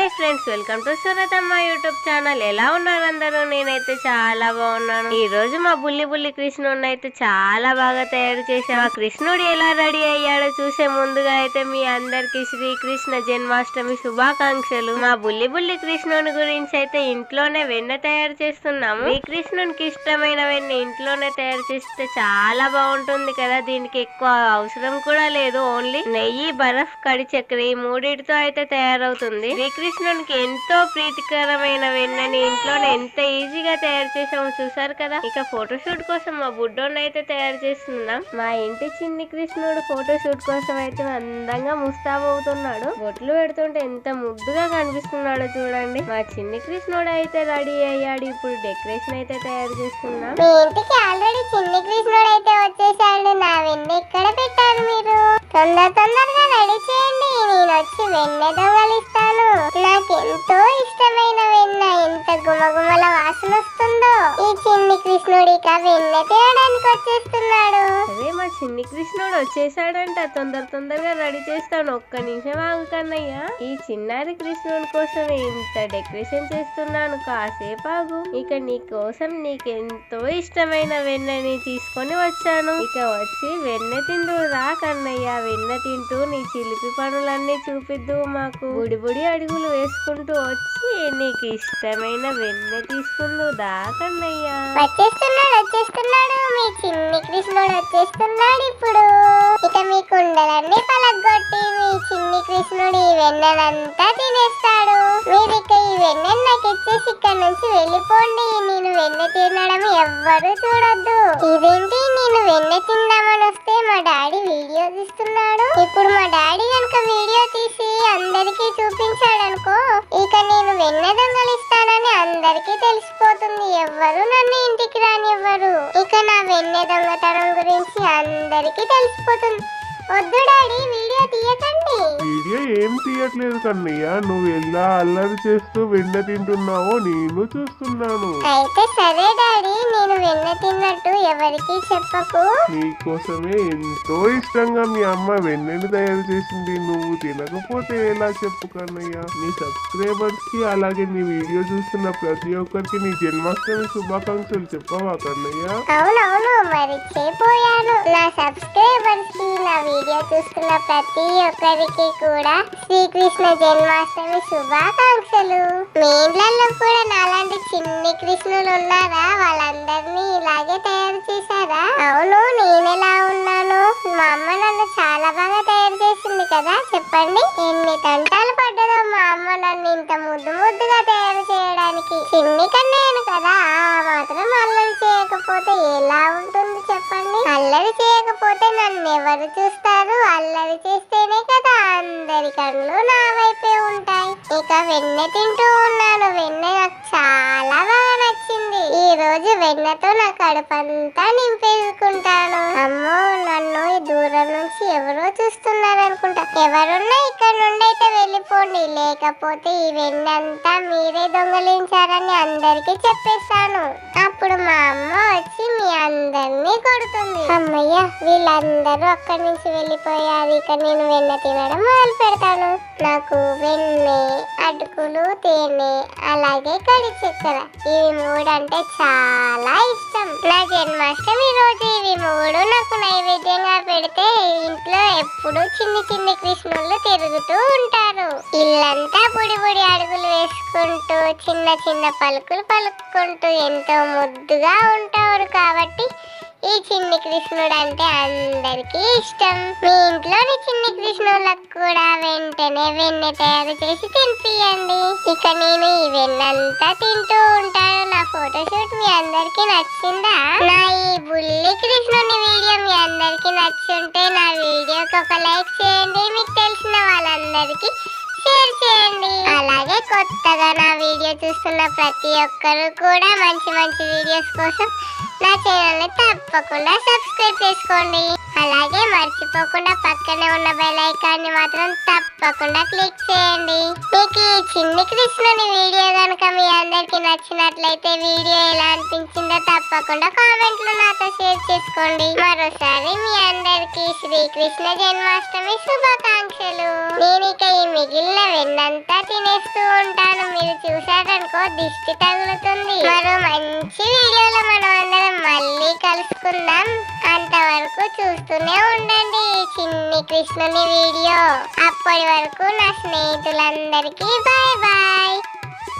Hi friends, welcome to Suratamma YouTube channel. ఎలా ఉన్నారు అందరూ? నేనైతే చాలా బాగున్నాను. ఈ రోజు మా బుల్లి కృష్ణుడిని అయితే చాలా బాగా తయారు చేశాను. ఆ కృష్ణుడు ఎలా రెడీ అయ్యాడో చూసే ముందుగా అయితే మీ అందరికి శ్రీకృష్ణ జన్మాష్టమి శుభాకాంక్షలు. మా బుల్లి కృష్ణుని గురించి అయితే ఇంట్లోనే వెన్న తయారు చేస్తున్నాము. శ్రీకృష్ణునికి ఇష్టమైన వెన్న ఇంట్లోనే తయారు చేస్తే చాలా బాగుంటుంది కదా. దీనికి ఎక్కువ అవసరం కూడా లేదు, ఓన్లీ నెయ్యి, బరఫ్, కడి చక్కెర ఈ మూడిటితో అయితే తయారవుతుంది. శ్రీకృష్ణునికి ఎంతో ప్రీతికరమైన వెన్నని ఇంట్లోనే ఎంత ఈజీగా తయారు చేసాము చూసారు కదా. ఇక ఫోటోషూట్ కోసం మా బుడ్డోని అయితే తయారు చేస్తున్నాం. మా ఇంటి చిన్ని కృష్ణుడు ఫోటోషూట్ కోసం అయితే అందంగా ముస్తాబవుతున్నాడు. బొట్లు పెడుతుంటే ఎంత ముద్దుగా కనిపిస్తున్నాడో చూడండి. మా చిన్ని కృష్ణుడు అయితే రెడీ అయ్యాడు. ఇప్పుడు డెకరేషన్ అయితే తయారు చేస్తున్నాం. మీ ఇంటికి ఆల్రెడీ చిన్ని కృష్ణుడు అయితే వచ్చేసాడు. నా వెన్న ఎక్కడ పెట్టారు మీరు? తొందరగా రెడీ చేయండి, నేను వచ్చి వెన్న దొంగలిస్తాను. నాకెంతో ఇష్టమైన వెన్న, ఎంత గుమగుమల వాసన వస్తుందో. ఈ చిన్ని కృష్ణుడు ఇక వెన్న తేయడానికి వచ్చేస్తున్నాడు. అదే మా చిన్ని కృష్ణుడు వచ్చేసాడంట. తొందరగా రెడీ చేస్తాను, ఒక్క నిమిషం ఆగు కన్నయ్య. ఈ చిన్నారి కృష్ణుడి కోసం ఇంత డెకరేషన్ చేస్తున్నాను, కాసేపు ఆగు. ఇక నీ కోసం నీకెంతో ఇష్టమైన వెన్నని తీసుకొని వచ్చాను. ఇక వచ్చి వెన్న తింటూ రా కన్నయ్య. వెన్న తింటూ నీ చిలిపి పనులన్నీ చూపిద్దు మాకు. బుడి అడుగులు వేసుకుంటూ వచ్చి నీకు ఇష్టమైన వెన్న తీసుకుందు దా కన్నయ్య. వచ్చేస్తున్నాడు మీ చిన్ని కృష్ణుడు వచ్చేస్తున్నాడు ఇప్పుడు. ఇక మీ కుండలన్నీ పలగొట్టి మీ చిన్ని కృష్ణుడు ఈ వెన్ననంతా తినేస్తాడు. మీరు ఇక ఈ వెన్న నాకు ఇచ్చేసి ఇక్కడ నుంచి వెళ్ళిపోండి. నేను వెన్న తినడం ఎవ్వరూ చూడొద్దు. ఇదేంటి, నేను వెన్న తిందామని వస్తే మా డాడీ వీడియో తీస్తున్నాడు. ఇప్పుడు మా డాడీ కనుక వీడియో తీసి అందరికీ చూపించాడు అనుకో, ఇక నేను వెన్న దొంగలిస్తానని అందరికీ తెలిసిపోతుంది. ఎవ్వరు నన్ను ఇంటికి రానివ్వరు. ఇక నా వెన్న దొంగతనం గురించి అందరికీ తెలిసిపోతుంది. వద్దు డాడీ, వీడియో తీయకండి. వీడియో ఏం తీయట్లేదు కన్నయ్య, నువ్వు ఎలా అల్లరి చేస్తూ వెన్న తింటున్నావో నేను చూస్తున్నాను. అయితే సరే డాడీ, నేను వెన్న తిన్నట్టు ఎవరికి చెప్పకు. నీకోసమే ఎంతో ఇష్టంగా మీ అమ్మ వెన్నని తయారు చేసింది. నువ్వు తినకపోతే ఎలా చెప్పు కన్నయ్య. నీ సబ్స్క్రైబర్స్ కి అలాగే నీ వీడియో చూస్తున్న ప్రతి ఒక్కరికి నీ జన్మాష్టమి శుభాకాంక్షలు చెప్పవా కన్నయ్య? అవునవును, మరిచిపోయాను. నా సబ్స్క్రైబర్స్ కి, నా వీడియో చూస్తున్న ప్రతి ఒక్కరికి కూడా శ్రీకృష్ణ జన్మాష్టమి శుభాకాంక్షలు. మీ ఇళ్లలో కూడా నాలాంటి చిన్ని కృష్ణులు ఉన్నారా? వాళ్ళందరినీ ఇలాగే తయారు చేశారా? అవును, నేనెలా ఉన్నాను? మా అమ్మ నన్ను చాలా బాగా తయారు చేసింది కదా. చెప్పండి, ఎన్ని తంటాలు పడ్డదో మా అమ్మ నన్ను ఇంత ముద్దుగా తయారు చేయడానికి. చిన్ని కన్నేను కదా, మాత్రం అల్లరి చేయకపోతే ఎలా ఉంటుంది చెప్పండి? అల్లరి చేయకపోతే నన్ను ఎవరు చూస్తారు? అల్లరి చేస్తేనే కదా అందరి కళ్ళు నా వైపే ఉంటాయి. ఇక వెన్న తింటూ ఉన్నాను. వెన్న నాకు చాలా బాగా నచ్చింది. ఈ రోజు వెన్నతో నా కడుపంతా నింపేసుకుంటాను. అమ్మో, నన్ను ఈ దూరం నుంచి ఎవరో చూస్తున్నారు అనుకుంటా. ఎవరున్నా ఇక్కడ నుండి అయితే వెళ్ళిపోండి, లేకపోతే ఈ వెన్నంతా మీరే దొంగలించారని అందరికీ చెప్పేస్తాను. అప్పుడు మా అమ్మ వచ్చి మీ అందరినీ కొడుతుంది. అమ్మయ్య, వీళ్ళందరూ అక్కడి నుంచి వెళ్ళిపోయారు. ఇక నేను వెన్న తినడం మొదలు పెడతాను. నాకు వెన్నె, అటుకులు, తేనె, అలాగే కడి చక్కెర, ఇవి మూడు అంటే చాలా ఇష్టం. నా జన్మాష్టమి రోజు ఇవి మూడు నాకు నైవేద్యంగా పెడితే ఇంట్లో ఎప్పుడు చిన్ని కృష్ణులు తిరుగుతూ ఉంటారు. ఇల్లంతా బుడి అడుగులు వేసుకుంటూ చిన్న పలుకులు పలుకుంటూ ఎంతో ముద్దుగా ఉంటారు. కాబట్టి ఈ చిన్ని కృష్ణుడు అంటే అందరికీ ఇష్టం. మీ ఇంట్లోని చిన్ని కృష్ణులకు కూడా వెంటనే వెన్న తయారు చేసి తినిపియండి. ఇక నేను ఈ వెన్నంతా తింటూ ఉంటాను. నా ఫోటోషూట్ మీ అందరికీ నచ్చిందా? నా ఈ బుల్లి కృష్ణుని వీడియో మీ అందరికీ నచ్చుంటే నా వీడియోకి ఒక లైక్ చేయండి. మీకు తెలిసిన వాళ్ళందరికీ షేర్ చేయండి. అలాగే కొత్తగా నా వీడియో చూస్తున్న ప్రతి ఒక్కరు కూడా మంచి వీడియోస్ కోసం నా ఛానల్ ని తప్పకుండా సబ్స్క్రైబ్ చేసుకోండి. అలాగే మర్చిపోకుండా పక్కనే ఉన్న బెల్ ఐకాన్ ని మాత్రం తప్పకుండా క్లిక్ చేయండి. మీకు ఈ చిన్ని కృష్ణుని వీడియో కనుక మీ అందరికి నచ్చినట్లయితే వీడియో ఎలా అనిపించిందో తప్పకుండా కామెంట్ లో నాతో షేర్ చేసుకోండి. మరోసారి మీ అందరికి శ్రీకృష్ణ జన్మాష్టమి శుభాకాంక్షలు. నేను ఇక ఈ మిగిలిన వెన్నంతా తినేస్తూ ఉంటాను. మీరు చూసారనుకో దిష్టి తగులుతుంది. మరో మంచి వీడియోలో మనం అందరం మళ్ళీ కలుసుకుందాం. అంతవరకు చూస్తూనే ఉండండి ఈ చిన్ని కృష్ణుని వీడియో. అప్పటి వరకు నా స్నేహితులందరికీ బాయ్ బాయ్.